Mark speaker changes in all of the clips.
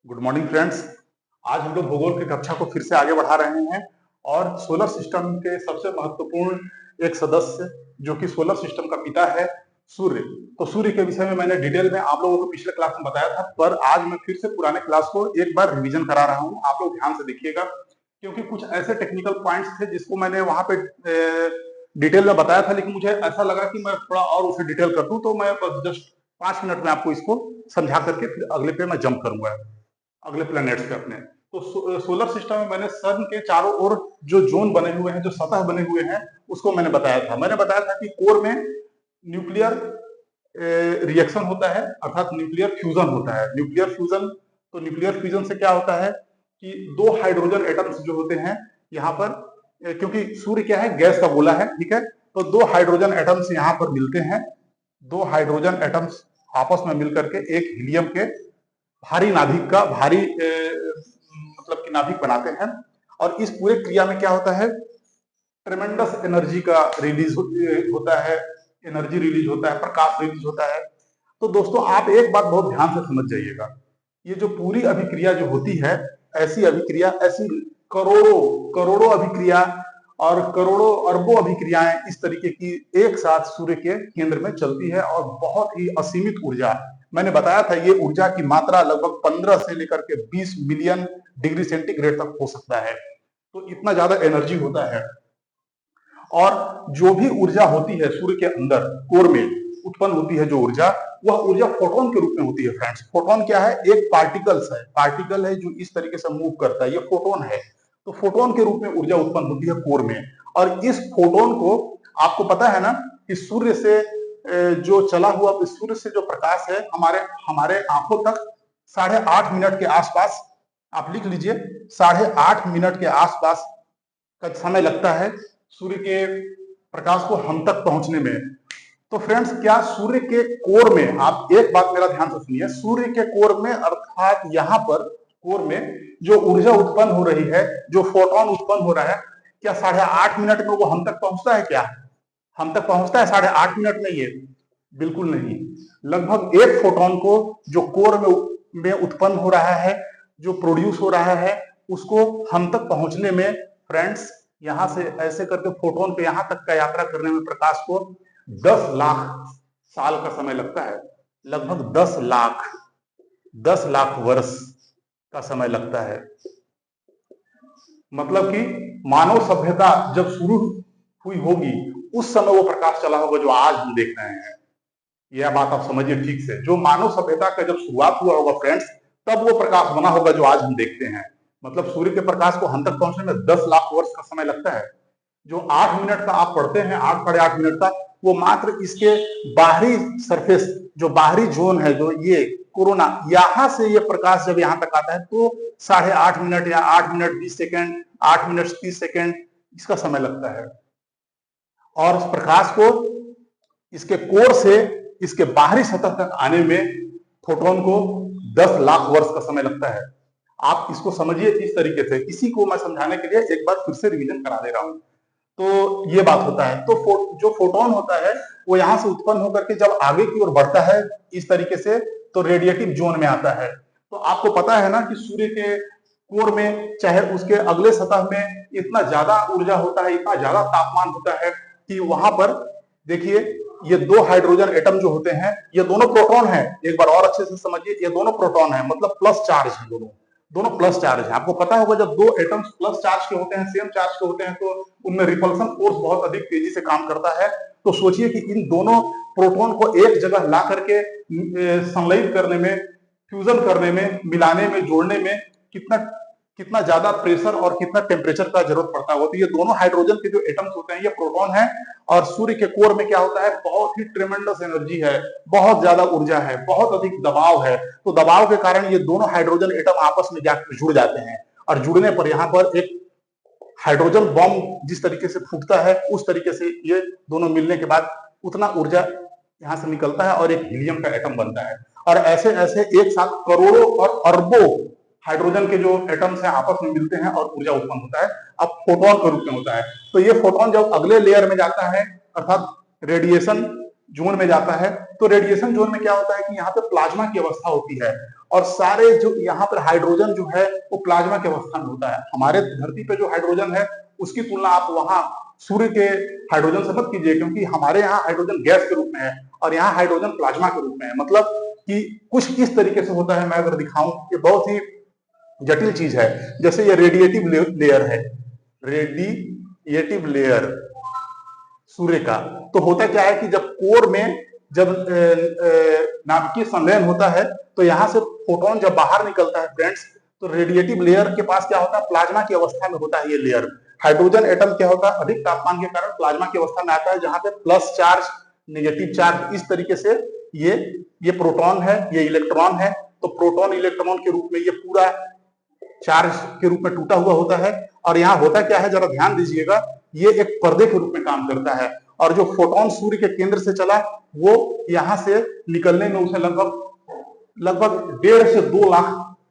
Speaker 1: Good morning friends. आज हम लोग भूगोल की कक्षा को फिर से आगे बढ़ा रहे हैं और सोलर सिस्टम के सबसे महत्वपूर्ण एक सदस्य जो कि सोलर सिस्टम का पिता है सूर्य। तो सूर्य के विषय में मैंने डिटेल में आप लोगों को पिछले क्लास में बताया था, पर आज मैं फिर से पुराने क्लास को एक बार रिवीजन करा रहा हूँ। आप लोग ध्यान से देखिएगा क्योंकि कुछ ऐसे टेक्निकल पॉइंट्स थे जिसको मैंने वहां पे डिटेल में बताया था, लेकिन मुझे ऐसा लगा कि मैं थोड़ा और उसे डिटेल कर दूं, तो मैं बस जस्ट 5 मिनट में आपको इसको समझा करके फिर अगले पे मैं जंप करूंगा, अगले प्लैनेट्स पे अपने। तो सोलर सिस्टम में मैंने सन के चारों ओर जो जोन बने हुए हैं, जो सतह बने हुए हैं, उसको मैंने बताया था। मैंने बताया था कि कोर में न्यूक्लियर रिएक्शन होता है, अर्थात न्यूक्लियर फ्यूजन होता है। न्यूक्लियर फ्यूजन, तो न्यूक्लियर फ्यूजन से क्या होता है कि दो हाइड्रोजन एटम्स जो होते हैं यहाँ पर, क्योंकि सूर्य क्या है, गैस का गोला है, ठीक है, तो दो हाइड्रोजन एटम्स यहाँ पर मिलते हैं। दो हाइड्रोजन एटम्स आपस में मिलकर के एक हीलियम के भारी नाभिक का भारी मतलब कि नाभिक बनाते हैं। और इस पूरे क्रिया में क्या होता है, ट्रेमेंडस एनर्जी का रिलीज होता है, एनर्जी रिलीज होता है, प्रकाश रिलीज होता है। तो दोस्तों आप एक बात बहुत ध्यान से समझ जाइएगा, ये जो पूरी अभिक्रिया जो होती है, ऐसी अभिक्रिया, ऐसी करोड़ों करोड़ों अभिक्रिया और करोड़ों अरबों अभिक्रियाएं इस तरीके की एक साथ सूर्य के केंद्र में चलती है और बहुत ही असीमित ऊर्जा। मैंने बताया था ये ऊर्जा की मात्रा लगभग 15 से लेकर के 20 मिलियन डिग्री सेंटीग्रेड तक हो सकता है। तो इतना ज्यादा एनर्जी होता है। और जो भी ऊर्जा होती है सूर्य के अंदर कोर में उत्पन्न होती है, जो ऊर्जा, वह ऊर्जा फोटोन के रूप में होती है। फ्रेंड्स, फोटोन क्या है? एक पार्टिकल है जो इस तरीके से मूव करता है, ये फोटोन है। तो फोटोन के रूप में ऊर्जा उत्पन्न होती है कोर में। और इस फोटोन को, आपको पता है ना कि सूर्य से जो चला हुआ, सूर्य से जो प्रकाश है हमारे हमारे आंखों तक 8.5 मिनट के आसपास, आप लिख लीजिए, 8.5 मिनट के आसपास का समय लगता है सूर्य के प्रकाश को हम तक पहुंचने में। तो फ्रेंड्स, क्या सूर्य के कोर में, आप एक बात मेरा ध्यान से सुनिए, सूर्य के कोर में अर्थात यहाँ पर कोर में जो ऊर्जा उत्पन्न हो रही है, जो फोटोन उत्पन्न हो रहा है, क्या 8.5 मिनट में वो हम तक पहुंचता है? क्या हम तक पहुंचता है 8.5 मिनट में? ये बिल्कुल नहीं। लगभग एक फोटोन को जो कोर में उत्पन्न हो रहा है, जो प्रोड्यूस हो रहा है, उसको हम तक पहुंचने में फ्रेंड्स, यहां से ऐसे करके फोटोन पे यहां तक का यात्रा करने में प्रकाश को 10 लाख साल का समय लगता है। लगभग 10 लाख वर्ष का समय लगता है। मतलब कि मानव सभ्यता जब शुरू हुई होगी उस समय वो प्रकाश चला होगा जो आज हम देख रहे हैं। यह बात आप समझिए ठीक से, जो मानव सभ्यता का जब शुरुआत हुआ होगा फ्रेंड्स, तब वो प्रकाश बना होगा जो आज हम देखते हैं। मतलब सूर्य के प्रकाश को हम तक पहुंचने में 10 लाख वर्ष का समय लगता है। जो 8 मिनट का आप पढ़ते हैं, 8 साढ़े 8 मिनट का, वो मात्र इसके बाहरी सरफेस, जो बाहरी जोन है, जो ये कोरोना, यहां से ये प्रकाश जब यहां तक आता है तो 8.5 मिनट या 8 मिनट 20 सेकेंड, 8 मिनट 30 सेकेंड इसका समय लगता है। और प्रकाश को इसके कोर से इसके बाहरी सतह तक आने में फोटोन को 10 लाख वर्ष का समय लगता है। आप इसको समझिए इस तरीके से। इसी को मैं समझाने के लिए एक बार फिर से रिवीजन करा दे रहा हूं। तो ये बात होता है। तो जो फोटोन होता है वो यहां से उत्पन्न होकर के जब आगे की ओर बढ़ता है इस तरीके से, तो रेडिएटिव जोन में आता है। तो आपको पता है ना कि सूर्य के कोर में, चाहे उसके अगले सतह में, इतना ज्यादा ऊर्जा होता है, इतना ज्यादा तापमान होता है कि वहां पर देखिए, ये दो हाइड्रोजन एटम जो होते हैं, ये दोनों प्रोटॉन हैं। एक बार और अच्छे से समझिए, ये दोनों प्रोटॉन हैं, मतलब प्लस चार्ज है, दोनों प्लस चार्ज है। आपको पता होगा जब दो एटम्स प्लस चार्ज के होते हैं, सेम चार्ज के होते हैं, तो उनमें रिपल्सन फोर्स बहुत अधिक तेजी से काम करता है। तो सोचिए कि इन दोनों प्रोटॉन को एक जगह ला करके संलयित करने में, फ्यूजन करने में, मिलाने में, जोड़ने में कितना कितना ज्यादा प्रेशर और कितना टेम्परेचर का जरूरत पड़ता है। तो ये दोनों हाइड्रोजन के जो एटम्स होते हैं ये प्रोटॉन है। और सूर्य के कोर में क्या होता है, बहुत ही ट्रेमेंडस एनर्जी है, बहुत ज्यादा ऊर्जा है, बहुत अधिक दबाव है। तो दबाव के कारण ये दोनों हाइड्रोजन एटम आपस में जाकर जुड़ जाते हैं, और जुड़ने पर यहाँ पर एक हाइड्रोजन बॉम्ब जिस तरीके से फूटता है, उस तरीके से ये दोनों मिलने के बाद उतना ऊर्जा यहाँ से निकलता है और एक हीलियम का एटम बनता है। और ऐसे ऐसे एक साथ करोड़ों और अरबों हाइड्रोजन के जो एटम्स हैं आपस में मिलते हैं और ऊर्जा उत्पन्न होता है। अब फोटोन के रूप में होता है। तो ये फोटोन जब अगले लेयर में जाता है, अर्थात रेडिएशन जोन में जाता है, तो रेडिएशन जोन में क्या होता है कि यहाँ पे प्लाज्मा की अवस्था होती है। और सारे जो यहाँ पर हाइड्रोजन जो है वो प्लाज्मा की अवस्था में होता है। हमारे धरती पे जो हाइड्रोजन है उसकी तुलना आप वहां सूर्य के हाइड्रोजन से मत कीजिए, क्योंकि हमारे यहाँ हाइड्रोजन गैस के रूप में है और यहाँ हाइड्रोजन प्लाज्मा के रूप में है। मतलब कि कुछ इस तरीके से होता है, मैं अगर दिखाऊं, ये बहुत ही जटिल चीज है। जैसे ये रेडिएटिव लेयर है, रेडिएटिव लेयर सूर्य का, तो होता क्या है कि जब कोर में जब नाभिकीय संलयन होता है तो यहाँ से फोटोन जब बाहर निकलता है फ्रेंड्स, तो रेडिएटिव लेयर के पास क्या होता है, प्लाज्मा की अवस्था में होता है ये लेयर। हाइड्रोजन एटम क्या होता है, अधिक तापमान के कारण प्लाज्मा की अवस्था में आता है, जहां पे प्लस चार्ज, नेगेटिव चार्ज, इस तरीके से ये प्रोटॉन है, ये इलेक्ट्रॉन है। तो प्रोटॉन इलेक्ट्रॉन के रूप में ये पूरा चार्ज के रूप में टूटा हुआ होता है। और यहाँ होता क्या है, जरा ध्यान दीजिएगा, ये एक पर्दे के रूप में काम करता है। और जो फोटोन सूर्य के केंद्र से चला वो यहाँ से निकलने में उसे लगभग 1.5 से 2 लाख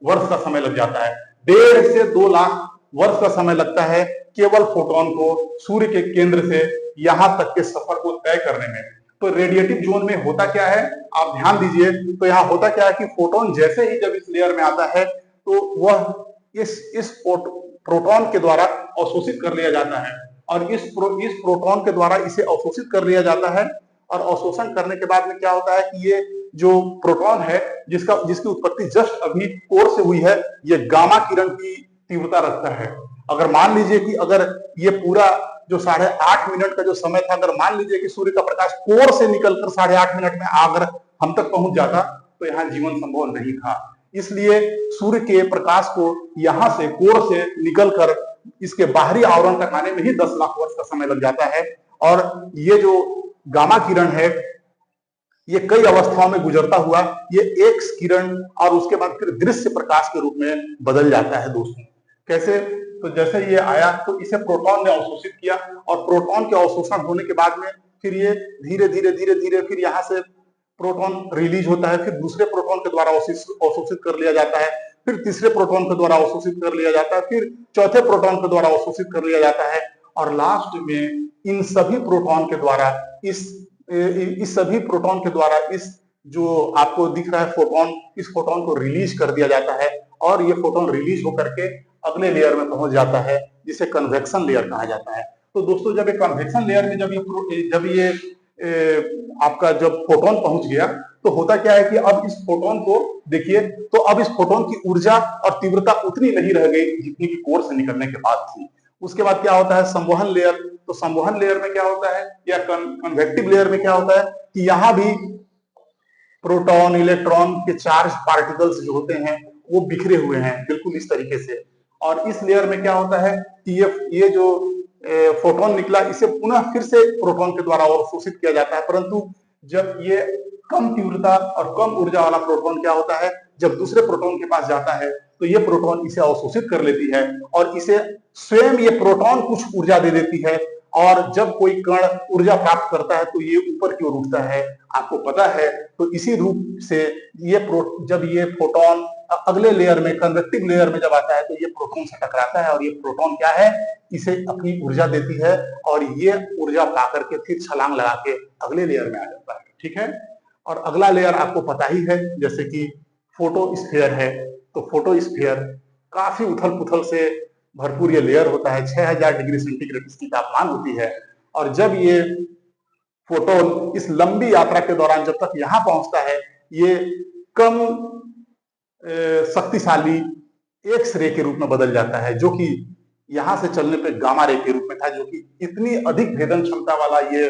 Speaker 1: वर्ष का समय लग जाता है। 1.5 से 2 लाख वर्ष का समय लगता है केवल फोटोन को सूर्य के केंद्र से यहां तक के सफर को तय करने में। तो रेडिएटिव जोन में होता क्या है, आप ध्यान दीजिए, तो यहाँ होता क्या है कि फोटोन जैसे ही जब इस लेयर में आता है तो वह इस प्रोटॉन के द्वारा अवशोषित कर लिया जाता है, और इस प्रोटॉन के द्वारा इसे अवशोषित कर लिया जाता है। और अवशोषण करने के बाद में क्या होता है कि ये जो प्रोटॉन है जिसकी उत्पत्ति जस्ट अभी कोर से हुई है, ये गामा किरण की तीव्रता रखता है। अगर मान लीजिए कि अगर ये पूरा जो 8.5 मिनट का जो समय था, अगर मान लीजिए कि सूर्य का प्रकाश कोर से निकलकर 8.5 मिनट में अगर हम तक पहुंच जाता तो यहाँ जीवन संभव नहीं था। इसलिए सूर्य के प्रकाश को यहां से कोर से निकलकर इसके बाहरी आवरण तक आने में ही 10 लाख वर्ष का समय लग जाता है। और ये जो गामा किरण है ये कई अवस्थाओं में गुजरता हुआ ये एक्स किरण और उसके बाद फिर दृश्य प्रकाश के रूप में बदल जाता है दोस्तों। कैसे, तो जैसे ये आया तो इसे प्रोटॉन ने अवशोषित किया, और प्रोटॉन के अवशोषण होने के बाद में फिर ये धीरे धीरे फिर यहाँ से प्रोटॉन रिलीज होता है, फिर दूसरे प्रोटॉन के द्वारा अवशोषित कर लिया जाता है, फिर तीसरे प्रोटॉन के द्वारा अवशोषित कर लिया जाता है, फिर चौथे प्रोटॉन के द्वारा अवशोषित कर लिया जाता है, और लास्ट में इन सभी प्रोटॉन के द्वारा इस सभी प्रोटॉन के द्वारा इस जो आपको दिख रहा है फोटोन, इस फोटोन को रिलीज कर दिया जाता है, और ये फोटोन रिलीज होकर के अगले लेयर में पहुंच जाता है जिसे कन्वेक्शन लेयर कहा जाता है। तो दोस्तों जब ये कन्वेक्शन लेयर में जब ये आपका जब फोटोन पहुंच गया तो होता क्या है कि अब इस फोटोन को देखिए, तो अब इस फोटोन की ऊर्जा और तीव्रता उतनी नहीं रह गई जितनी की कोर से निकलने के बाद थी। उसके बाद क्या होता है, संवहन लेयर। तो संवहन लेयर में क्या होता है, या कन्वेक्टिव लेयर में क्या होता है कि यहां भी प्रोटॉन इलेक्ट्रॉन के चार्ज पार्टिकल्स जो होते हैं वो बिखरे हुए हैं बिल्कुल इस तरीके से। और इस लेयर में क्या होता है कि ये जो फोटोन निकला इसे पुनः फिर से प्रोटॉन के द्वारा अवशोषित किया जाता है, परंतु जब ये कम तीव्रता और कम ऊर्जा वाला प्रोटॉन क्या होता है, जब दूसरे प्रोटॉन के पास जाता है तो ये प्रोटॉन इसे अवशोषित कर लेती है और इसे स्वयं ये प्रोटॉन कुछ ऊर्जा दे देती है। और जब कोई कण ऊर्जा प्राप्त करता है तो ये ऊपर की ओर उठता है, आपको पता है। तो इसी रूप से जब ये फोटोन अगले लेयर में कन्वेक्टिव लेयर में जब आता है तो ये प्रोटॉन से टकराता है, और ये प्रोटॉन क्या है, इसे अपनी ऊर्जा देती है, और ये ऊर्जा पाकर के फिर छलांग लगा के अगले लेयर में आ जाता है। ठीक है, और अगला लेयर आपको पता ही है जैसे कि फोटोस्फीयर है। तो फोटोस्फीयर काफी उथल पुथल से भरपूर ये लेयर होता है, 6000 डिग्री सेंटीग्रेड इसकी तापमान होती है। और जब ये फोटोन इस लंबी यात्रा के दौरान जब तक यहाँ पहुंचता है, ये कम शक्तिशाली एक्स रे के रूप में बदल जाता है, जो कि यहां से चलने पे गामा रे के रूप में था, जो कि इतनी अधिक भेदन क्षमता वाला ये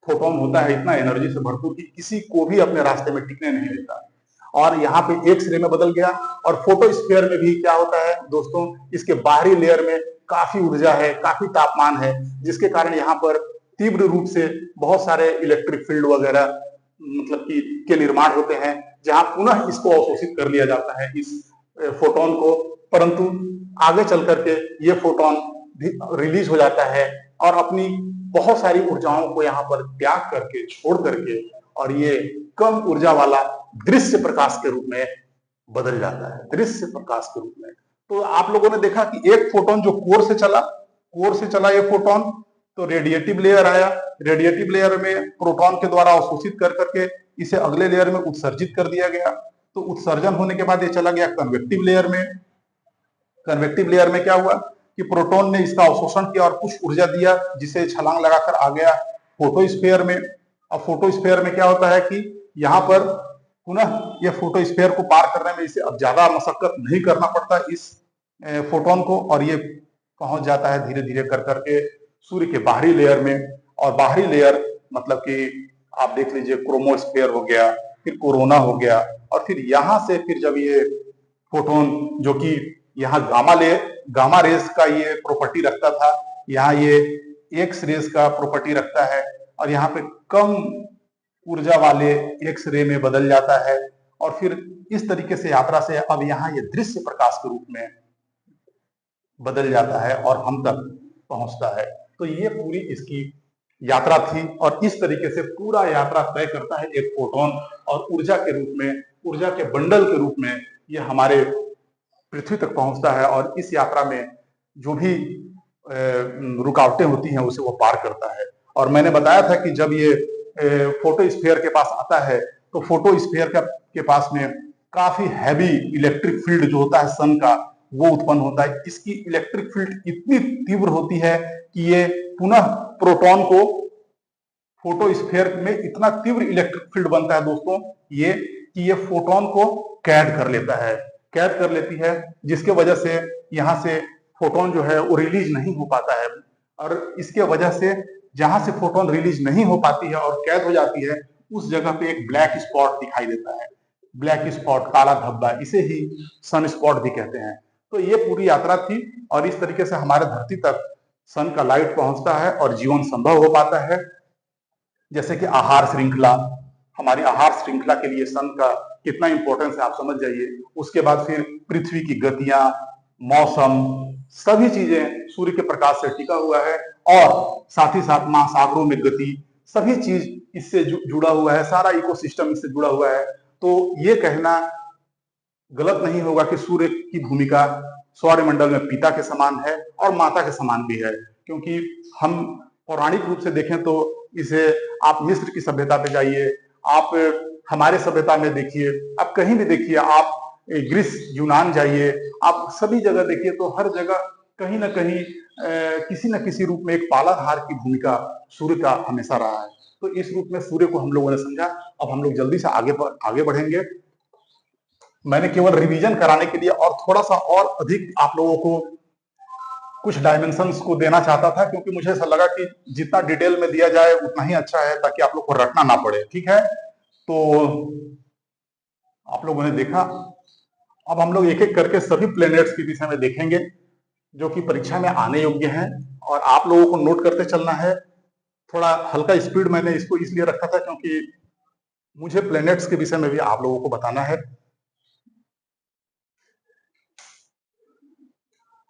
Speaker 1: फोटोन होता है, इतना एनर्जी से भरपूर कि किसी को भी अपने रास्ते में टिकने नहीं देता। और यहाँ पे एक्स रे में बदल गया। और फोटोस्फीयर में भी क्या होता है दोस्तों, इसके बाहरी लेयर में काफी ऊर्जा है, काफी तापमान है, जिसके कारण यहाँ पर तीव्र रूप से बहुत सारे इलेक्ट्रिक फील्ड वगैरह मतलब के निर्माण होते हैं, जहां पुनः इसको अवशोषित कर लिया जाता है इस फोटोन को। परंतु आगे चल करके ये फोटोन रिलीज हो जाता है और अपनी बहुत सारी ऊर्जाओं को यहाँ पर त्याग करके, छोड़ करके, और ये कम ऊर्जा वाला दृश्य प्रकाश के रूप में बदल जाता है, दृश्य प्रकाश के रूप में। तो आप लोगों ने देखा कि एक फोटोन जो कोर से चला ये फोटोन, तो रेडिएटिव लेयर आया, रेडिएटिव लेयर में प्रोटॉन के द्वारा अवशोषित कर करके इसे अगले लेयर में उत्सर्जित कर दिया गया। तो उत्सर्जन होने के बाद ये चला गया कन्वेक्टिव लेयर में। कन्वेक्टिव लेयर में क्या हुआ कि प्रोटॉन ने इसका अवशोषण किया और कुछ ऊर्जा दिया, जिसे छलांग लगाकर आ गया फोटोस्फीयर में। अब फोटोस्फीयर में क्या होता है कि यहाँ पर पुनः ये फोटोस्फीयर को पार करने में इसे अब ज्यादा मशक्कत नहीं करना पड़ता इस फोटोन को, और ये पहुंच जाता है धीरे धीरे कर करके सूर्य के बाहरी लेयर में। और बाहरी लेयर मतलब कि आप देख लीजिए क्रोमोस्फीयर हो गया, फिर कोरोना हो गया, और फिर यहाँ से फिर जब ये फोटोन जो कि यहाँ गामा रेस का ये प्रॉपर्टी रखता था, यहाँ ये एक्स रेस का प्रॉपर्टी रखता है, और यहाँ पे कम ऊर्जा वाले एक्स रे में बदल जाता है, और फिर इस तरीके से यात्रा से अब यहाँ ये दृश्य प्रकाश के रूप में बदल जाता है और हम तक पहुंचता है। तो ये पूरी इसकी यात्रा थी, और इस तरीके से पूरा यात्रा तय करता है एक फोटोन, और ऊर्जा के रूप में, ऊर्जा के बंडल के रूप में ये हमारे पृथ्वी तक पहुंचता है, और इस यात्रा में जो भी रुकावटें होती हैं उसे वो पार करता है। और मैंने बताया था कि जब ये फोटोस्फीयर के पास आता है तो फोटोस्फीयर के पास में काफी हैवी इलेक्ट्रिक फील्ड जो होता है सन का, वो उत्पन्न होता है। इसकी इलेक्ट्रिक फील्ड इतनी तीव्र होती है कि ये पुनः प्रोटॉन को, फोटोस्फीयर में इतना तीव्र इलेक्ट्रिक फील्ड बनता है दोस्तों ये, कि ये फोटोन को कैद कर लेता है, कैद कर लेती है, जिसके वजह से यहाँ से फोटोन जो है वो रिलीज नहीं हो पाता है। और इसके वजह से जहां से फोटोन रिलीज नहीं हो पाती है और कैद हो जाती है, उस जगह पे एक ब्लैक स्पॉट दिखाई देता है। ब्लैक स्पॉट, काला धब्बा, इसे ही सन स्पॉट भी कहते हैं। तो ये पूरी यात्रा थी, और इस तरीके से हमारे धरती तक सन का लाइट पहुंचता है और जीवन संभव हो पाता है। जैसे कि आहार श्रृंखला, हमारी आहार श्रृंखला के लिए सन का कितना इंपॉर्टेंस है आप समझ जाइए। उसके बाद फिर पृथ्वी की गतियां, मौसम, सभी चीजें सूर्य के प्रकाश से टिका हुआ है, और साथ ही साथ महासागरों में गति, सभी चीज इससे जुड़ा हुआ है, सारा इकोसिस्टम इससे जुड़ा हुआ है। तो ये कहना गलत नहीं होगा कि सूर्य की भूमिका सौरमंडल में पिता के समान है और माता के समान भी है, क्योंकि हम पौराणिक रूप से देखें तो इसे, आप मिस्र की सभ्यता पे जाइए, आप हमारे सभ्यता में देखिए, आप कहीं भी देखिए, आप ग्रीस यूनान जाइए, आप सभी जगह देखिए, तो हर जगह कहीं ना कहीं किसी न किसी रूप में एक पालनहार की भूमिका सूर्य का हमेशा रहा है। तो इस रूप में सूर्य को हम लोगों ने समझा। अब हम लोग जल्दी से आगे बढ़ेंगे। मैंने केवल रिवीजन कराने के लिए और थोड़ा सा और अधिक आप लोगों को कुछ डायमेंशंस को देना चाहता था, क्योंकि मुझे ऐसा लगा कि जितना डिटेल में दिया जाए उतना ही अच्छा है, ताकि आप लोग को रटना ना पड़े। ठीक है, तो आप लोगों ने देखा। अब हम लोग एक एक करके सभी प्लैनेट्स के विषय में देखेंगे जो कि परीक्षा में आने योग्य हैं, और आप लोगों को नोट करते चलना है। थोड़ा हल्का स्पीड मैंने इसको इसलिए रखा था क्योंकि मुझे प्लैनेट्स के विषय में भी आप लोगों को बताना है।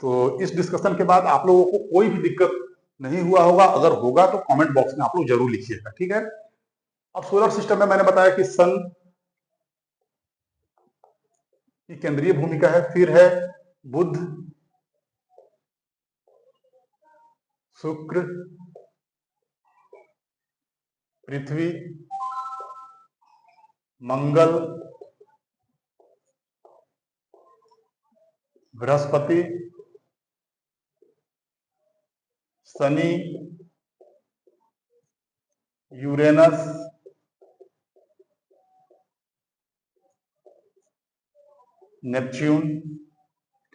Speaker 1: तो इस डिस्कशन के बाद आप लोगों को कोई भी दिक्कत नहीं हुआ होगा, अगर होगा तो कमेंट बॉक्स में आप लोग जरूर लिखिएगा। ठीक है, अब सोलर सिस्टम में मैंने बताया कि सन की केंद्रीय भूमिका है, फिर है बुध, शुक्र, पृथ्वी, मंगल, बृहस्पति, शनि, यूरेनस, नेपच्यून।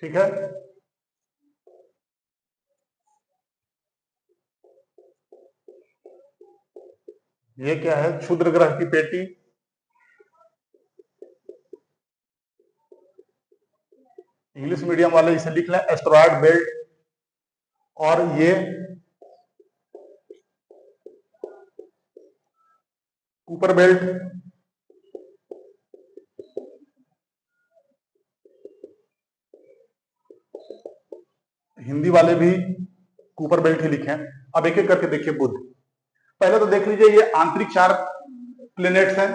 Speaker 1: ठीक है, ये क्या है? क्षुद्र ग्रह की पेटी। इंग्लिश मीडियम वाले इसे लिख लें एस्ट्रॉयड बेल्ट। और ये कुपर बेल्ट। हिंदी वाले भी कुपर बेल्ट ही लिखें। अब एक एक करके देखिए बुध। पहले तो देख लीजिए, ये आंतरिक 4 प्लेनेट्स हैं।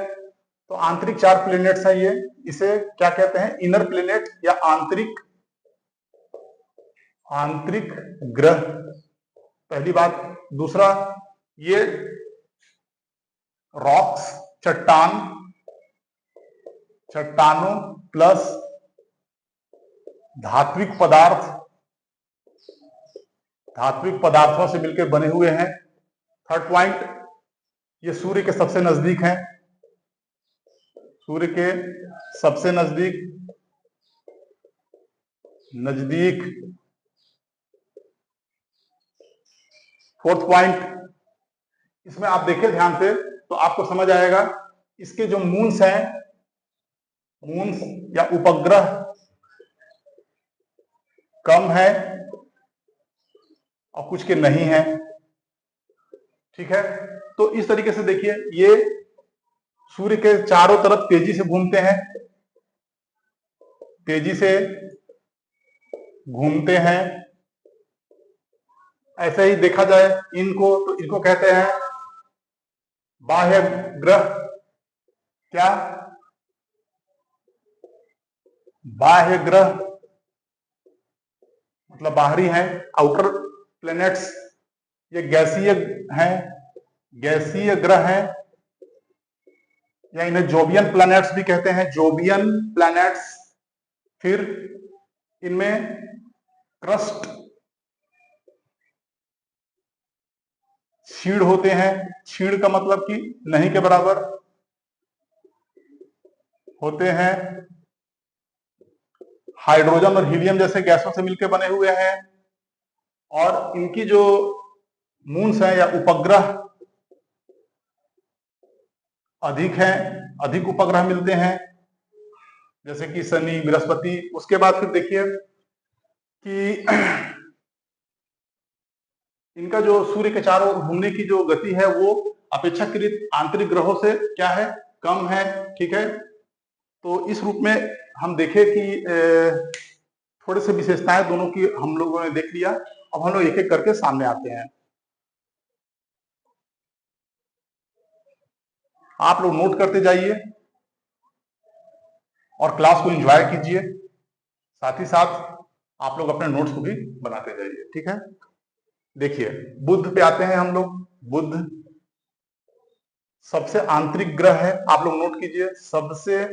Speaker 1: तो आंतरिक 4 प्लेनेट्स हैं ये, इसे क्या कहते हैं? इनर प्लेनेट या आंतरिक ग्रह, पहली बात। दूसरा, ये रॉक्स, चट्टान चट्टानों प्लस धात्विक पदार्थों से मिलकर बने हुए हैं। थर्ड पॉइंट, ये सूर्य के सबसे नजदीक हैं, सूर्य के सबसे नजदीक। फोर्थ पॉइंट, इसमें आप देखिए ध्यान से तो आपको समझ आएगा, इसके जो मून्स हैं, मून्स या उपग्रह कम है और कुछ के नहीं है। ठीक है, तो इस तरीके से देखिए, ये सूर्य के चारों तरफ तेजी से घूमते हैं, तेजी से घूमते हैं। ऐसे ही देखा जाए इनको, तो इनको कहते हैं बाह्य ग्रह। क्या? बाह्य ग्रह मतलब बाहरी हैं, आउटर प्लैनेट्स। ये गैसीय हैं, गैसीय ग्रह हैं, या इन्हें जोबियन प्लैनेट्स भी कहते हैं, जोबियन प्लैनेट्स। फिर इनमें क्रस्ट क्षीण होते हैं, क्षीण का मतलब कि नहीं के बराबर होते हैं, हाइड्रोजन और हीलियम जैसे गैसों से मिलकर बने हुए हैं। और इनकी जो मून्स हैं या उपग्रह अधिक हैं, अधिक उपग्रह मिलते हैं, जैसे कि शनि, बृहस्पति। उसके बाद फिर देखिए कि इनका जो सूर्य के चारों ओर घूमने की जो गति है वो अपेक्षाकृत आंतरिक ग्रहों से क्या है, कम है। ठीक है, तो इस रूप में हम देखें कि थोड़े से विशेषताएं दोनों की हम लोगों ने देख लिया। अब हम लोग एक एक करके सामने आते हैं। आप लोग नोट करते जाइए और क्लास को एंजॉय कीजिए, साथ ही साथ आप लोग अपने नोट्स को भी बनाते जाइए। ठीक है, देखिए बुध पे आते हैं हम लोग। बुध सबसे आंतरिक ग्रह है, आप लोग नोट कीजिए, सबसे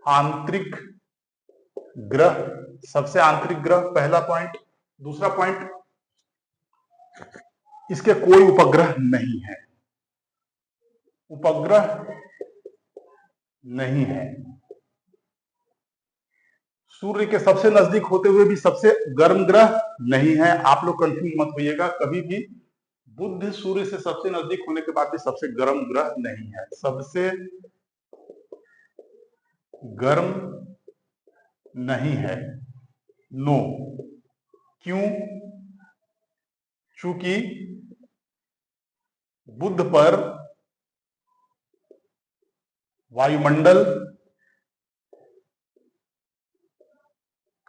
Speaker 1: आंतरिक ग्रह, सबसे आंतरिक ग्रह, पहला पॉइंट। दूसरा पॉइंट, इसके कोई उपग्रह नहीं है, उपग्रह नहीं है। सूर्य के सबसे नजदीक होते हुए भी सबसे गर्म ग्रह नहीं है। आप लोग कंफ्यूज मत होइएगा कभी भी, बुध सूर्य से सबसे नजदीक होने के बाद भी सबसे गर्म ग्रह नहीं है, सबसे गर्म नहीं है, नो। क्यों? चूंकि बुध पर वायुमंडल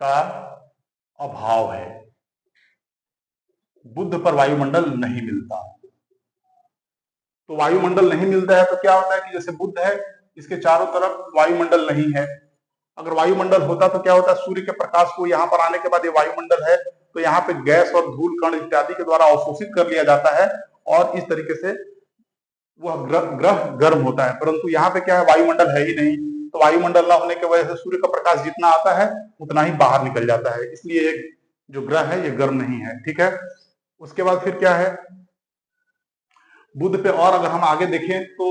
Speaker 1: का अभाव है, बुध पर वायुमंडल नहीं मिलता। तो वायुमंडल नहीं मिलता है तो क्या होता है कि जैसे बुध है, इसके चारों तरफ वायुमंडल नहीं है। अगर वायुमंडल होता तो क्या होता है, सूर्य के प्रकाश को यहाँ पर आने के बाद ये वायुमंडल है तो यहाँ पे गैस और धूल कण इत्यादि के द्वारा अवशोषित कर लिया जाता है और इस तरीके से वह ग्रह गर्म होता है। परंतु यहाँ पे क्या है, वायुमंडल है ही नहीं, तो वायुमंडल न होने की वजह से सूर्य का प्रकाश जितना आता है उतना ही बाहर निकल जाता है, इसलिए एक जो ग्रह है ये गर्म नहीं है। ठीक है, उसके बाद फिर क्या है बुध पे, और अगर हम आगे देखें तो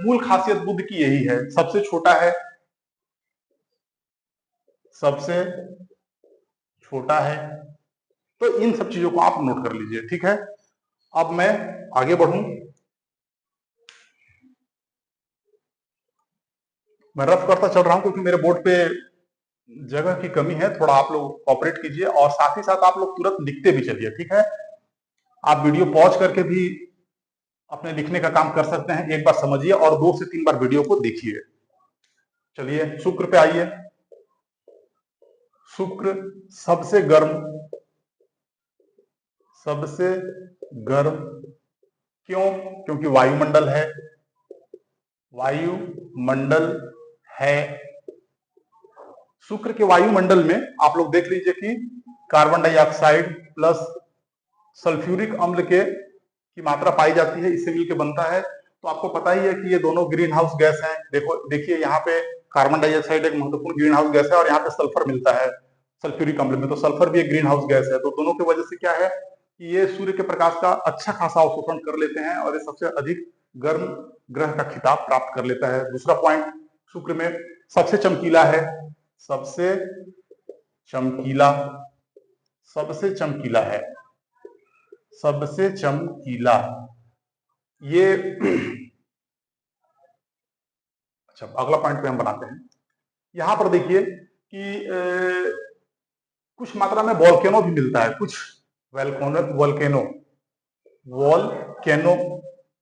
Speaker 1: मूल खासियत बुध की यही है, सबसे छोटा है, सबसे छोटा है। तो इन सब चीजों को आप नोट कर लीजिए। ठीक है, अब मैं आगे बढ़ूं, मैं रफ करता चल रहा हूं क्योंकि मेरे बोर्ड पे जगह की कमी है, थोड़ा आप लोग कोऑपरेट कीजिए और साथ ही साथ आप लोग तुरंत लिखते भी चलिए। ठीक है, आप वीडियो पॉज करके भी अपने लिखने का काम कर सकते हैं, एक बार समझिए और 2 से 3 बार वीडियो को देखिए। चलिए शुक्र पे आइए। शुक्र सबसे गर्म, सबसे गर्म क्यों? क्योंकि वायुमंडल है, वायुमंडल है। शुक्र के वायुमंडल में आप लोग देख लीजिए कि कार्बन डाइऑक्साइड प्लस सल्फ्यूरिक अम्ल की मात्रा पाई जाती है, इससे मिलकर बनता है। तो आपको पता ही है कि ये दोनों ग्रीन हाउस गैस हैं। देखो देखिए यहाँ पे कार्बन डाइऑक्साइड एक महत्वपूर्ण ग्रीन हाउस गैस है और यहाँ पे सल्फर मिलता है सल्फ्यूरिक अम्ल में, तो सल्फर भी एक ग्रीन हाउस गैस है। तो दोनों की वजह से क्या है कि ये सूर्य के प्रकाश का अच्छा खासा अवशोषण कर लेते हैं और ये सबसे अधिक गर्म ग्रह का खिताब प्राप्त कर लेता है। दूसरा पॉइंट, शुक्र में सबसे चमकीला है, सबसे चमकीला, सबसे चमकीला है, सबसे चमकीला ये अच्छा, अगला पॉइंट पे हम बनाते हैं। यहां पर देखिए कि कुछ मात्रा में वोल्केनो भी मिलता है, कुछ वोल्केनो वोल्केनो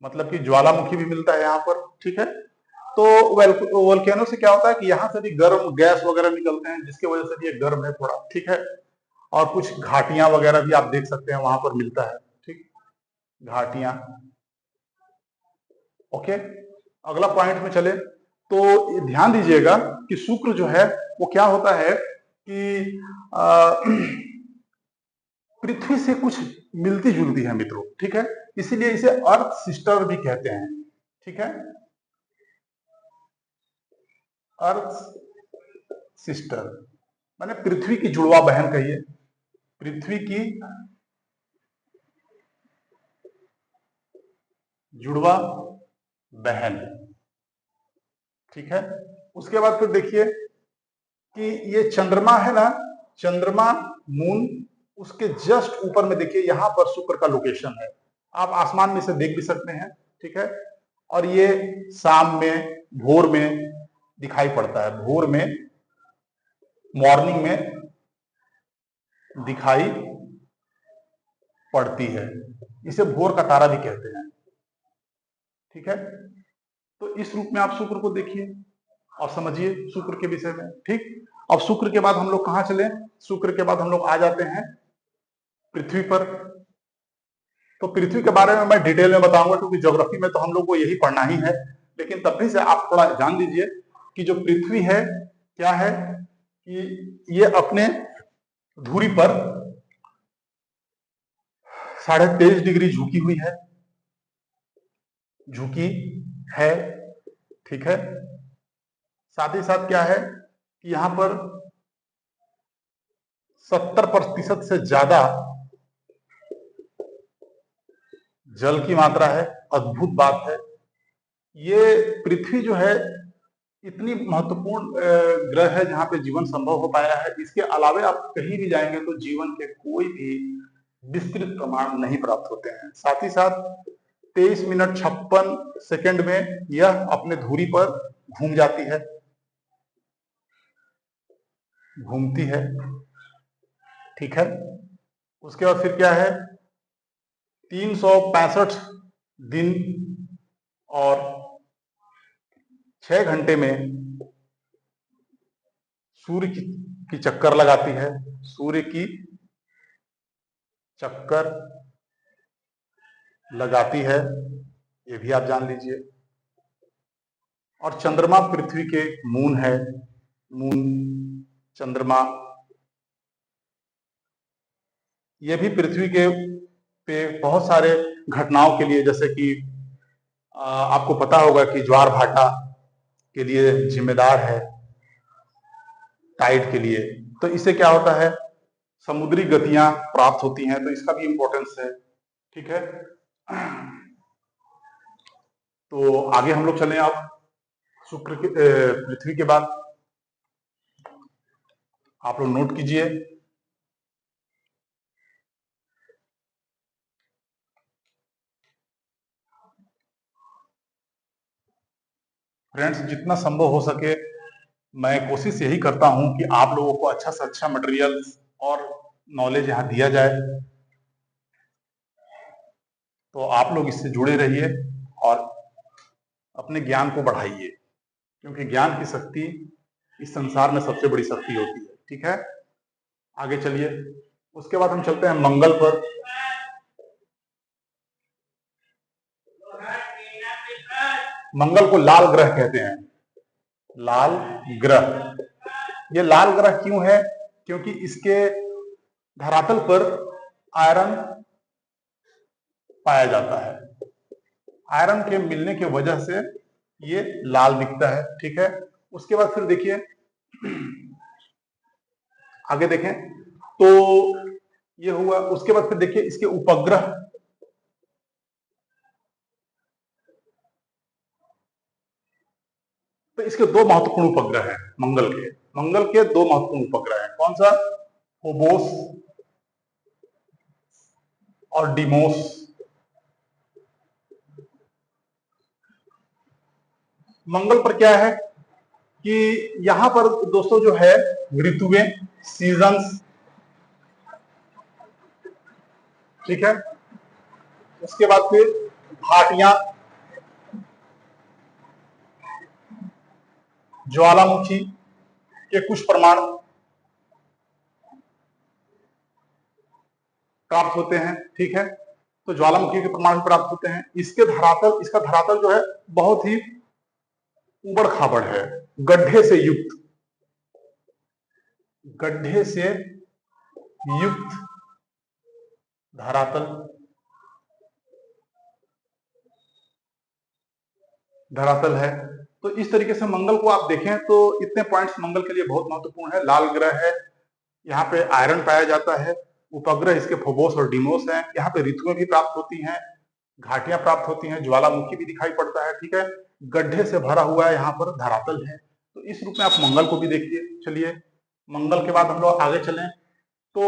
Speaker 1: मतलब कि ज्वालामुखी भी मिलता है यहाँ पर, ठीक है। तो वोल्केनो से क्या होता है कि यहाँ से भी गर्म गैस वगैरह निकलते हैं जिसकी वजह से भी ये गर्म है थोड़ा, ठीक है। और कुछ घाटियां वगैरह भी आप देख सकते हैं वहां पर मिलता है, ठीक, घाटियां। ओके, अगला पॉइंट में चले तो ध्यान दीजिएगा कि शुक्र जो है वो क्या होता है कि पृथ्वी से कुछ मिलती जुलती है मित्रों, ठीक है, इसीलिए इसे अर्थ सिस्टर भी कहते हैं, ठीक है, अर्थ सिस्टर माने पृथ्वी की जुड़वा बहन कहिए, पृथ्वी की जुड़वा बहन, ठीक है। उसके बाद फिर देखिए कि ये चंद्रमा है ना, चंद्रमा मून, उसके जस्ट ऊपर में देखिए यहां पर शुक्र का लोकेशन है, आप आसमान में से देख भी सकते हैं, ठीक है। और ये शाम में, भोर में दिखाई पड़ता है, भोर में, मॉर्निंग में दिखाई पड़ती है, इसे भोर का तारा भी कहते हैं, ठीक है। तो इस रूप में आप शुक्र को देखिए और समझिए शुक्र के विषय में, ठीक। अब शुक्र के बाद हम लोग कहां चले, शुक्र के बाद हम लोग आ जाते हैं पृथ्वी पर। तो पृथ्वी के बारे में मैं डिटेल में बताऊंगा क्योंकि ज्योग्राफी में तो हम लोग को यही पढ़ना ही है, लेकिन तब भी से आप थोड़ा जान लीजिए कि जो पृथ्वी है क्या है कि ये अपने धुरी पर 23.5 डिग्री झुकी हुई है, झुकी है, ठीक है। साथ ही साथ क्या है कि यहां पर 70% से ज्यादा जल की मात्रा है, अद्भुत बात है। ये पृथ्वी जो है इतनी महत्वपूर्ण ग्रह है जहां पे जीवन संभव हो पाया है। इसके अलावे आप कहीं भी जाएंगे तो जीवन के कोई भी विस्तृत प्रमाण नहीं प्राप्त होते हैं। साथ ही साथ 23 मिनट 56 सेकंड में यह अपने धुरी पर घूम जाती है, घूमती है, ठीक है। उसके बाद फिर क्या है, 365 दिन और 6 घंटे में सूर्य की चक्कर लगाती है, सूर्य की चक्कर लगाती है, ये भी आप जान लीजिए। और चंद्रमा पृथ्वी के मून है, मून, चंद्रमा, ये भी पृथ्वी के पे बहुत सारे घटनाओं के लिए, जैसे कि आपको पता होगा कि ज्वार भाटा के लिए जिम्मेदार है, टाइड के लिए। तो इससे क्या होता है, समुद्री गतियां प्राप्त होती हैं, तो इसका भी इंपॉर्टेंस है, ठीक है। तो आगे हम लोग चलें आप शुक्र के पृथ्वी के बाद आप लोग नोट कीजिए, फ्रेंड्स जितना संभव हो सके मैं कोशिश यही करता हूं कि आप लोगों को अच्छा से अच्छा मटेरियल और नॉलेज यहाँ दिया जाए, तो आप लोग इससे जुड़े रहिए और अपने ज्ञान को बढ़ाइए, क्योंकि ज्ञान की शक्ति इस संसार में सबसे बड़ी शक्ति होती है, ठीक है। आगे चलिए, उसके बाद हम चलते हैं मंगल पर। मंगल को लाल ग्रह कहते हैं, लाल ग्रह। ये लाल ग्रह क्यों है, क्योंकि इसके धरातल पर आयरन पाया जाता है, आयरन के मिलने की वजह से ये लाल दिखता है, ठीक है। उसके बाद फिर देखिए आगे देखें तो ये हुआ। उसके बाद फिर देखिए इसके उपग्रह, तो इसके दो महत्वपूर्ण उपग्रह हैं मंगल के दो महत्वपूर्ण उपग्रह हैं। कौन सा? फोबोस और डिमोस। मंगल पर क्या है कि यहां पर दोस्तों जो है ऋतुएं, सीजन्स, ठीक है। उसके बाद फिर घाटियां, ज्वालामुखी के कुछ प्रमाण प्राप्त होते हैं, ठीक है। तो ज्वालामुखी के प्रमाण भी प्राप्त होते हैं। इसका धरातल जो है बहुत ही उबड़ खाबड़ है, गड्ढे से युक्त धरातल है। तो इस तरीके से मंगल को आप देखें तो इतने पॉइंट्स मंगल के लिए बहुत महत्वपूर्ण है। लाल ग्रह है, यहाँ पे आयरन पाया जाता है, उपग्रह इसके फोबोस और डिमोस हैं, यहाँ पे ऋतुएं भी प्राप्त होती हैं, घाटियां प्राप्त होती हैं, ज्वालामुखी भी दिखाई पड़ता है, ठीक है। गड्ढे से भरा हुआ है, यहाँ पर धरातल है। तो इस रूप में आप मंगल को भी देखिए। चलिए मंगल के बाद हम लोग आगे चलें तो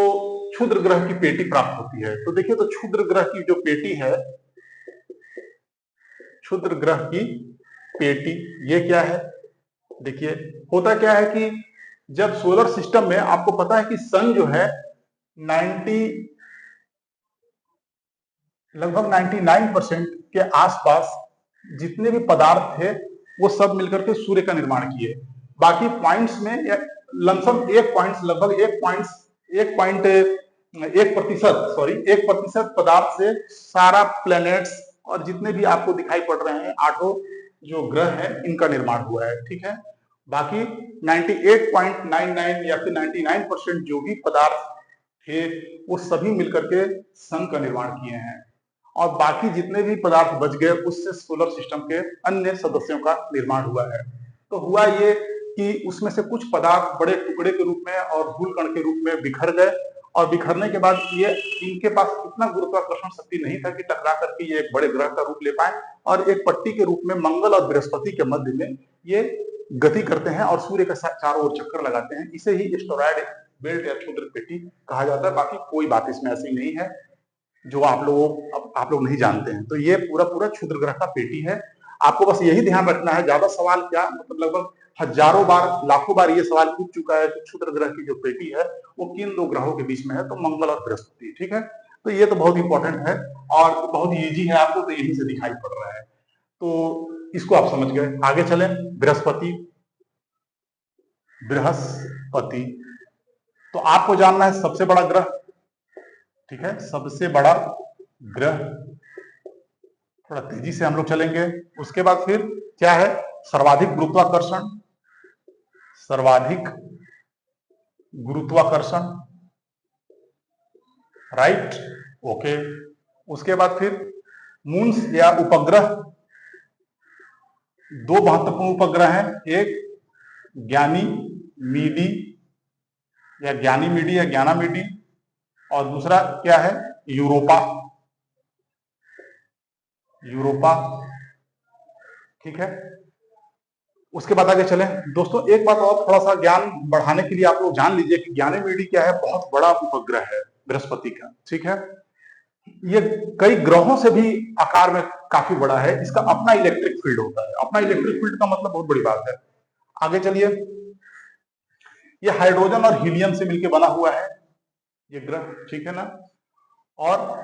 Speaker 1: क्षुद्र ग्रह की पेटी प्राप्त होती है। तो देखिए, तो क्षुद्र ग्रह की जो पेटी है, क्षुद्र ग्रह की पेटी, ये क्या है? देखिए होता क्या है कि जब सोलर सिस्टम में आपको पता है कि सन जो है लगभग 99% के आसपास जितने भी पदार्थ थे वो सब मिलकर के सूर्य का निर्माण किए। बाकी पॉइंट्स में लमसम लगभग 1% पदार्थ से सारा प्लैनेट्स और जितने भी आपको दिखाई पड़ रहे हैं आठों जो ग्रह हैं इनका निर्माण हुआ है, ठीक है। बाकी 98.99 या फिर 99% जो भी पदार्थ थे वो सभी मिलकर के सन का निर्माण किए हैं, और बाकी जितने भी पदार्थ बच गए उससे सोलर सिस्टम के अन्य सदस्यों का निर्माण हुआ है। तो हुआ ये कि उसमें से कुछ पदार्थ बड़े टुकड़े के रूप में और धूल कण के रूप में बिखर गए, और बिखरने के बाद ये इनके पास इतना गुरुत्वाकर्षण शक्ति नहीं था कि टकरा करके ये एक बड़े ग्रह का रूप ले पाए, और एक पट्टी के रूप में मंगल और बृहस्पति के मध्य में ये गति करते हैं और सूर्य के साथ चारों ओर चक्कर लगाते हैं। इसे ही एस्टेरॉयड बेल्ट या क्षुद्र पेटी कहा जाता है। बाकी कोई बात इसमें ऐसी नहीं है जो आप लोग नहीं जानते हैं। तो ये पूरा क्षुद्र ग्रह का पेटी है। आपको बस यही ध्यान रखना है, ज्यादा सवाल क्या, मतलब लगभग हजारों बार लाखों बार ये सवाल पूछ चुका है कि क्षुद्र ग्रह की जो पेटी है वो किन दो ग्रहों के बीच में है, तो मंगल और बृहस्पति, ठीक है। तो ये तो बहुत इंपॉर्टेंट है और बहुत इजी है, आपको तो यहीं से दिखाई पड़ रहा है, तो इसको आप समझ गए। आगे चलें, बृहस्पति तो आपको जानना है सबसे बड़ा ग्रह, ठीक है, सबसे बड़ा ग्रह। थोड़ा तेजी से हम लोग चलेंगे। उसके बाद फिर क्या है? सर्वाधिक गुरुत्वाकर्षण, राइट, ओके। उसके बाद फिर मून्स या उपग्रह, दो महत्वपूर्ण उपग्रह हैं, एक ज्ञानीमीडी या ज्ञानामीडी, और दूसरा क्या है? यूरोपा, ठीक है। उसके बाद आगे चलें दोस्तों। एक बात और थोड़ा सा ज्ञान बढ़ाने के लिए आप लोग जान लीजिए कि ज्ञानीमीडी क्या है? बहुत बड़ा उपग्रह है बृहस्पति का, ठीक है। ये कई ग्रहों से भी आकार में काफी बड़ा है। इसका अपना इलेक्ट्रिक फील्ड होता है। अपना इलेक्ट्रिक फील्ड का मतलब बहुत बड़ी बात है। आगे चलिए, ये हाइड्रोजन और हीलियम से मिलकर बना हुआ है ये ग्रह, ठीक है ना। और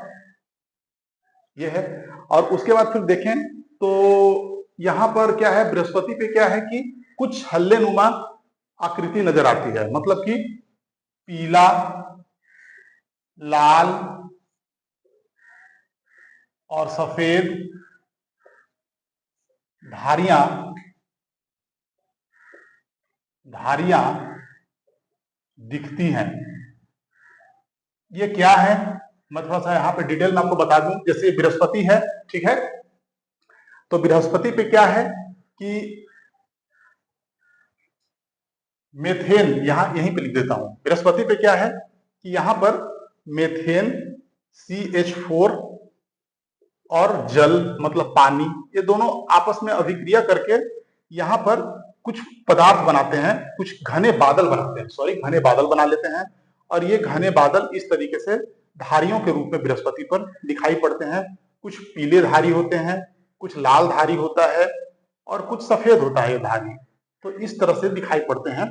Speaker 1: ये है, और उसके बाद फिर देखें तो यहां पर क्या है? बृहस्पति पे क्या है कि कुछ हल्लेनुमा आकृति नजर आती है, मतलब कि पीला, लाल और सफेद धारियां दिखती हैं। ये क्या है? मैं थोड़ा सा यहाँ पे डिटेल में आपको बता दूं। जैसे बृहस्पति है, ठीक है, तो बृहस्पति पे क्या है कि मेथेन, यहां यहीं पे लिख देता हूं, बृहस्पति पे क्या है कि यहां पर मेथेन CH4 और जल मतलब पानी, ये दोनों आपस में अभिक्रिया करके यहां पर कुछ पदार्थ बनाते हैं, कुछ घने बादल बनाते हैं, घने बादल बना लेते हैं। और ये घने बादल इस तरीके से धारियों के रूप में बृहस्पति पर दिखाई पड़ते हैं। कुछ पीले धारी होते हैं, कुछ लाल धारी होता है और कुछ सफेद होता है ये धारी। तो इस तरह से दिखाई पड़ते हैं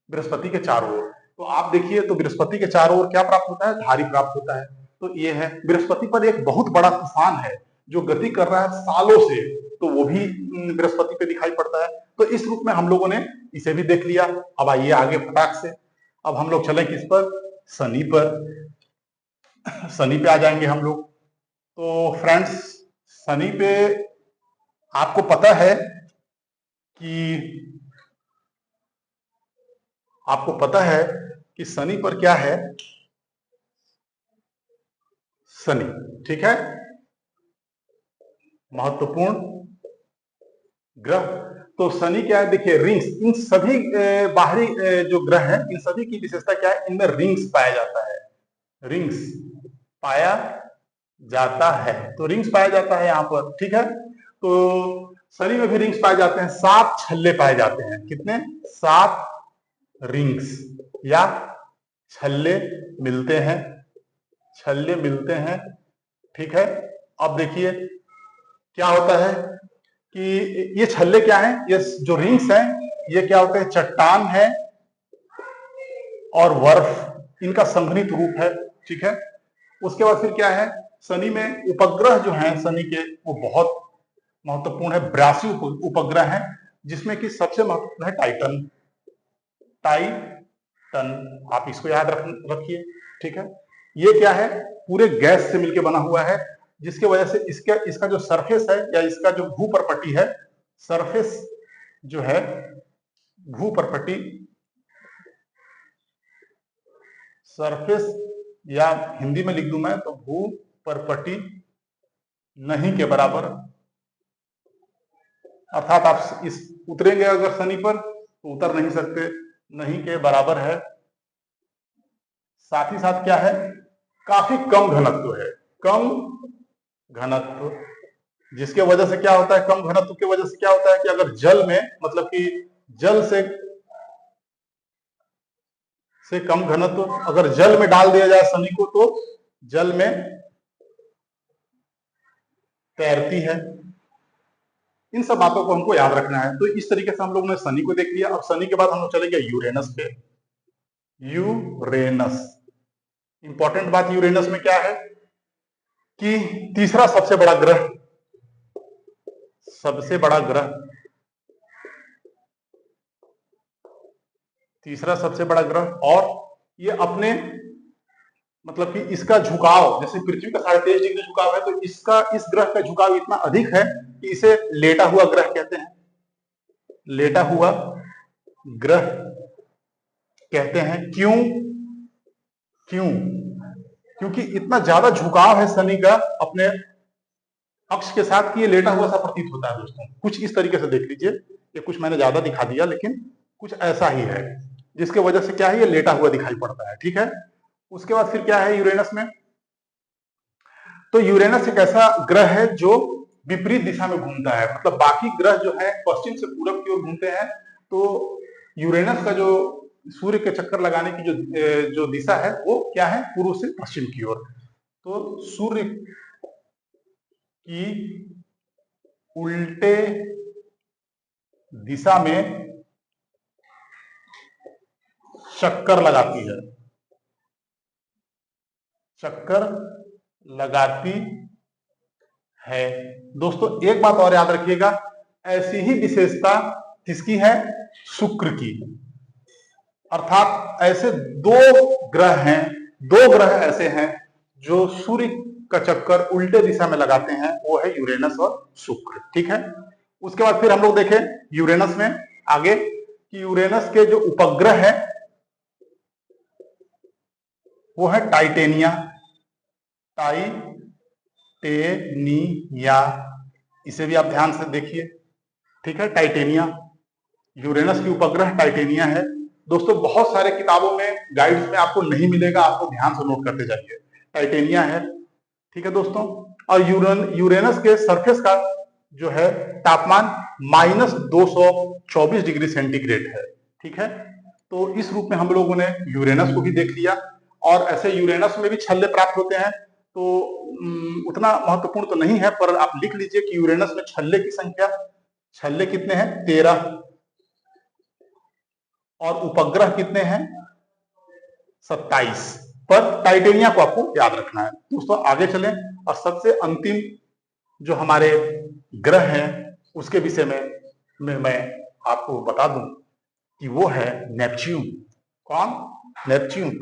Speaker 1: बृहस्पति के चारों ओर। तो आप देखिए, तो बृहस्पति के चारों ओर क्या प्राप्त होता है? धारी प्राप्त होता है। तो ये है, बृहस्पति पर एक बहुत बड़ा तूफान है जो गति कर रहा है सालों से, तो वो भी बृहस्पति पे दिखाई पड़ता है। तो इस रूप में हम लोगों ने इसे भी देख लिया। अब आइए आगे फटाक से, अब हम लोग चले किस पर? शनि पर। शनि पे आ जाएंगे हम लोग। तो फ्रेंड्स, शनि पे आपको पता है कि शनि पर क्या है? शनि, ठीक है, महत्वपूर्ण ग्रह। तो शनि क्या है? देखिए रिंग्स, इन सभी बाहरी जो ग्रह हैं, इन सभी की विशेषता क्या है? इनमें रिंग्स पाया जाता है, रिंग्स पाया जाता है। तो रिंग्स पाया जाता है यहाँ पर, ठीक है। तो शनि में भी रिंग्स पाए जाते हैं, 7 छल्ले पाए जाते हैं। कितने? 7 रिंग्स या छल्ले मिलते हैं, छल्ले मिलते हैं, ठीक है। अब देखिए क्या होता है कि ये छल्ले क्या है? ये जो रिंग्स हैं ये क्या होते हैं? चट्टान है और बर्फ, इनका संघनित रूप है, ठीक है। उसके बाद फिर क्या है? शनि में उपग्रह जो हैं शनि के, वो बहुत महत्वपूर्ण है। 82 उपग्रह हैं, जिसमें कि सबसे महत्वपूर्ण है टाइटन। टाइटन, आप इसको याद रखिए, ठीक है। ये क्या है? पूरे गैस से मिलकर बना हुआ है, जिसके वजह से इसका जो सरफेस है या इसका जो भूपर्पटी है, सरफेस जो है, भूपर्पटी, सरफेस या हिंदी में लिख दूं मैं तो भूपर्पटी नहीं के बराबर, अर्थात आप इस उतरेंगे अगर शनि पर तो उतर नहीं सकते, नहीं के बराबर है। साथ ही साथ क्या है? काफी कम घनत्व है, कम घनत्व, जिसके वजह से क्या होता है? कम घनत्व की वजह से क्या होता है कि अगर जल में, मतलब कि जल से कम घनत्व अगर जल में डाल दिया जाए शनि को, तो जल में तैरती है। इन सब बातों को हमको याद रखना है। तो इस तरीके से हम लोगों ने शनि को देख लिया। अब शनि के बाद हम लोग चलेंगे यूरेनस पे। यूरेनस, इंपॉर्टेंट बात यूरेनस में क्या है कि तीसरा सबसे बड़ा ग्रह, सबसे बड़ा ग्रह, तीसरा सबसे बड़ा ग्रह, और ये अपने मतलब कि इसका झुकाव, जैसे पृथ्वी का 23.5 डिग्री झुकाव है, तो इसका, इस ग्रह का झुकाव इतना अधिक है कि इसे लेटा हुआ ग्रह कहते हैं। लेटा हुआ ग्रह कहते हैं। क्यों? क्यों? क्योंकि इतना ज्यादा झुकाव है शनि का अपने अक्ष के साथ कि ये लेटा हुआ सा प्रतीत होता है। दोस्तों कुछ इस तरीके से देख लीजिए, ये कुछ मैंने ज्यादा दिखा दिया, लेकिन कुछ ऐसा ही है, जिसके वजह से क्या है? ये लेटा हुआ दिखाई पड़ता है, ठीक है। उसके बाद फिर क्या है यूरेनस में? तो यूरेनस एक ऐसा ग्रह है जो विपरीत दिशा में घूमता है, मतलब बाकी ग्रह जो है पश्चिम से पूरब की ओर घूमते हैं, तो यूरेनस का जो सूर्य के चक्कर लगाने की जो दिशा है वो क्या है? पूर्व से पश्चिम की ओर। तो सूर्य की उल्टे दिशा में चक्कर लगाती है, चक्कर लगाती है। दोस्तों एक बात और याद रखिएगा, ऐसी ही विशेषता किसकी है? शुक्र की। अर्थात ऐसे दो ग्रह हैं, दो ग्रह ऐसे हैं जो सूर्य का चक्कर उल्टे दिशा में लगाते हैं, वो है यूरेनस और शुक्र, ठीक है। उसके बाद फिर हम लोग देखें यूरेनस में आगे कि यूरेनस के जो उपग्रह है वो है टाइटेनिया, टाइटेनिया, इसे भी आप ध्यान से देखिए, ठीक है। टाइटेनिया, यूरेनस की उपग्रह टाइटेनिया है दोस्तों। बहुत सारे किताबों में, गाइड्स में आपको नहीं मिलेगा, आपको ध्यान से नोट करते जाइए। टाइटेनिया है, ठीक है दोस्तों। और यूरेनस के सरफेस का जो है तापमान -224 डिग्री सेंटीग्रेड है, ठीक है। तो इस रूप में हम लोगों ने यूरेनस को भी देख लिया। और ऐसे यूरेनस में भी छल्ले प्राप्त होते हैं, तो उतना महत्वपूर्ण तो नहीं है, पर आप लिख लीजिए कि यूरेनस में छल्ले की संख्या, छल्ले कितने हैं, 13, और उपग्रह कितने हैं, 27। पर टाइटेनिया को आपको याद रखना है दोस्तों। आगे चलें, और सबसे अंतिम जो हमारे ग्रह हैं उसके विषय में मैं आपको बता दूं कि वो है नेपच्यून। कौन? नेपच्यून।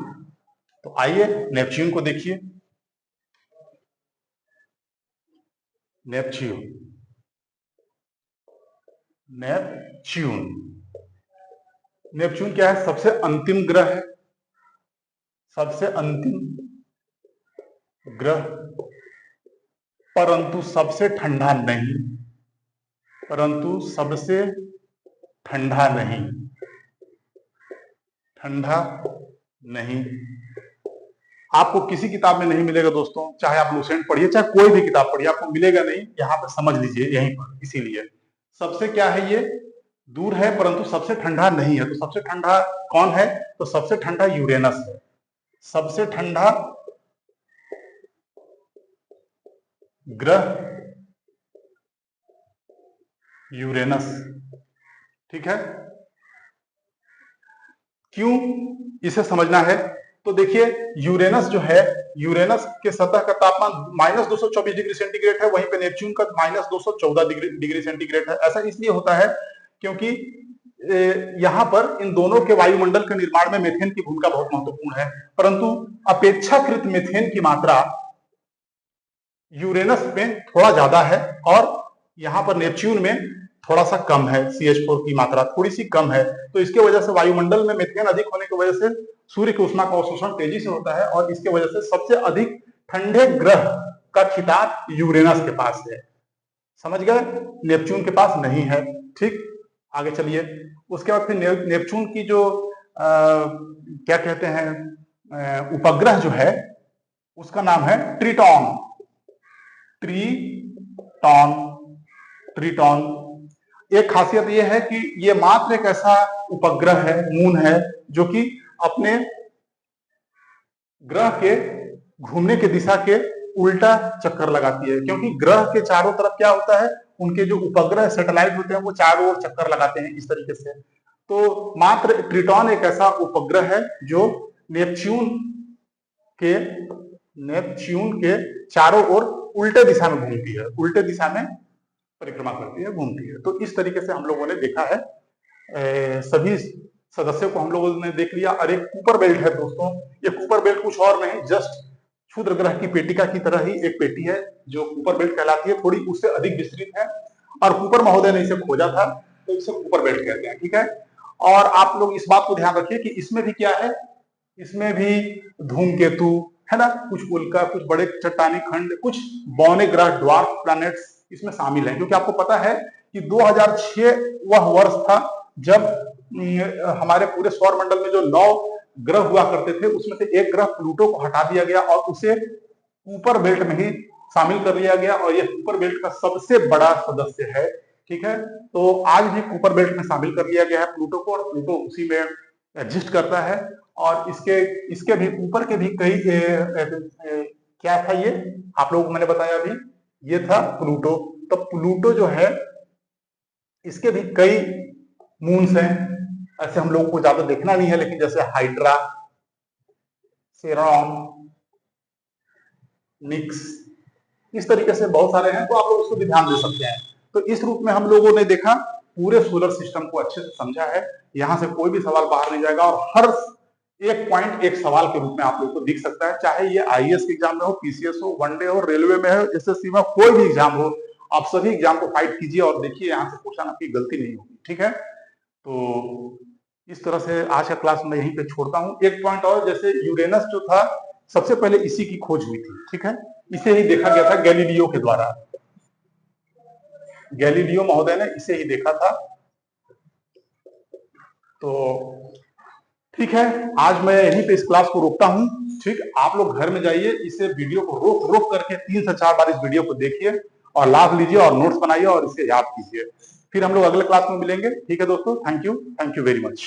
Speaker 1: तो आइए नेपच्यून को देखिए। नेपच्यून, नेपच्यून, नेपच्यून क्या है? सबसे अंतिम ग्रह है, सबसे अंतिम ग्रह, परंतु सबसे ठंडा नहीं, परंतु सबसे ठंडा नहीं, ठंडा नहीं। आपको किसी किताब में नहीं मिलेगा दोस्तों, चाहे आप लूसेंट पढ़िए, चाहे कोई भी किताब पढ़िए, आपको मिलेगा नहीं। यहाँ पे समझ लीजिए यहीं पर। इसीलिए सबसे क्या है, ये दूर है परंतु सबसे ठंडा नहीं है। तो सबसे ठंडा कौन है? तो सबसे ठंडा यूरेनस है, सबसे ठंडा ग्रह यूरेनस, ठीक है। क्यों इसे समझना है? तो देखिए यूरेनस जो है, यूरेनस के सतह का तापमान -224 डिग्री सेंटीग्रेड है, वहीं पे नेपच्यून का -214 डिग्री सेंटीग्रेड है। ऐसा इसलिए होता है क्योंकि यहां पर इन दोनों के वायुमंडल के निर्माण में मीथेन की भूमिका बहुत महत्वपूर्ण है, परंतु अपेक्षाकृत मीथेन की मात्रा यूरेनस में थोड़ा ज्यादा है और यहां पर नेपच्यून में थोड़ा सा कम है। CH4 की मात्रा थोड़ी सी कम है। तो इसके वजह से वायुमंडल में मीथेन अधिक होने की वजह से सूर्य की उष्मा का अवशोषण तेजी से होता है, और इसके वजह से सबसे अधिक ठंडे ग्रह का खिताब यूरेनस के पास है। समझ गए? नेपच्यून के पास नहीं है, ठीक। आगे चलिए। उसके बाद फिर नेपच्यून की जो क्या कहते हैं उपग्रह जो है, उसका नाम है ट्रिटॉन। ट्रिटॉन, ट्रिटॉन। एक खासियत यह है कि यह मात्र एक ऐसा उपग्रह है, मून है, जो कि अपने ग्रह के घूमने की दिशा के उल्टा चक्कर लगाती है। क्योंकि ग्रह के चारों तरफ क्या होता है, उनके जो उपग्रह सैटेलाइट होते हैं वो चारों ओर चक्कर लगाते हैं इस तरीके से। तो मात्र ट्रिटॉन एक ऐसा उपग्रह है जो नेपच्यून के चारों ओर उल्टे दिशा में घूमती है, उल्टे दिशा में परिक्रमा करती है, घूमती है। तो इस तरीके से हम लोगों ने देखा है, सभी सदस्यों को हम लोगों ने देख लिया। और एक कूपर बेल्ट है दोस्तों, ये कूपर बेल्ट कुछ और नहीं, जस्ट क्षुद्र ग्रह की पेटिका की तरह ही एक पेटी है जो कूपर बेल्ट कहलाती है, थोड़ी उससे अधिक विस्तृत है। और कूपर महोदय ने इसे खोजा था, तो इसे कूपर बेल्ट कहते हैं, ठीक है। और आप लोग इस बात को ध्यान रखिए कि इसमें भी क्या है, इसमें भी धूमकेतु है ना, कुछ उल्का, कुछ बड़े चट्टानी खंड, कुछ बौने ग्रह, ड्वार्फ प्लैनेट्स इसमें शामिल हैं। क्योंकि आपको पता है कि 2006 वह वर्ष था जब हमारे पूरे सौर मंडल में जो 9 ग्रह हुआ करते थे, उसमें से एक ग्रह प्लूटो को हटा दिया गया और उसे कूपर बेल्ट में ही शामिल कर लिया गया, और यह कूपर बेल्ट का सबसे बड़ा सदस्य है, ठीक है। तो आज भी कूपर बेल्ट में शामिल कर लिया गया है प्लूटो को, और प्लूटो उसी में एग्जिस्ट करता है। और इसके भी ऊपर के भी कई क्या था ये, आप लोगों को मैंने बताया अभी, ये था प्लूटो। तो प्लूटो जो है, इसके भी कई मून्स हैं। ऐसे हम लोगों को ज्यादा देखना नहीं है, लेकिन जैसे हाइड्रा, सेरॉन, निक्स, इस तरीके से बहुत सारे हैं, तो आप लोग उसको भी ध्यान दे सकते हैं। तो इस रूप में हम लोगों ने देखा, पूरे सोलर सिस्टम को अच्छे से समझा है। यहां से कोई भी सवाल बाहर नहीं जाएगा, और हर एक पॉइंट एक सवाल के रूप में आप लोग को दिख सकता है, चाहे ये IAS के एग्जाम में हो, PCS हो, वनडे हो, रेलवे में हो, SSC में, कोई भी एग्जाम हो, आप सभी एग्जाम को फाइट कीजिए और देखिए यहाँ से क्वेश्चन आपकी गलती नहीं होगी, ठीक है। तो इस तरह से आज का क्लास मैं यहीं पे छोड़ता हूँ। एक पॉइंट और, जैसे यूरेनस जो था, सबसे पहले इसी की खोज हुई थी, ठीक है, इसे ही देखा गया था गैलीलियो के द्वारा। गैलीलियो महोदय ने इसे ही देखा था। तो ठीक है, आज मैं यहीं पे इस क्लास को रोकता हूं। ठीक, आप लोग घर में जाइए, इसे वीडियो को रोक रोक करके 3 से 4 बार इस वीडियो को देखिए और लाभ लीजिए और नोट्स बनाइए और इसे याद कीजिए। फिर हम लोग अगले क्लास में मिलेंगे। ठीक है दोस्तों, थैंक यू वेरी मच।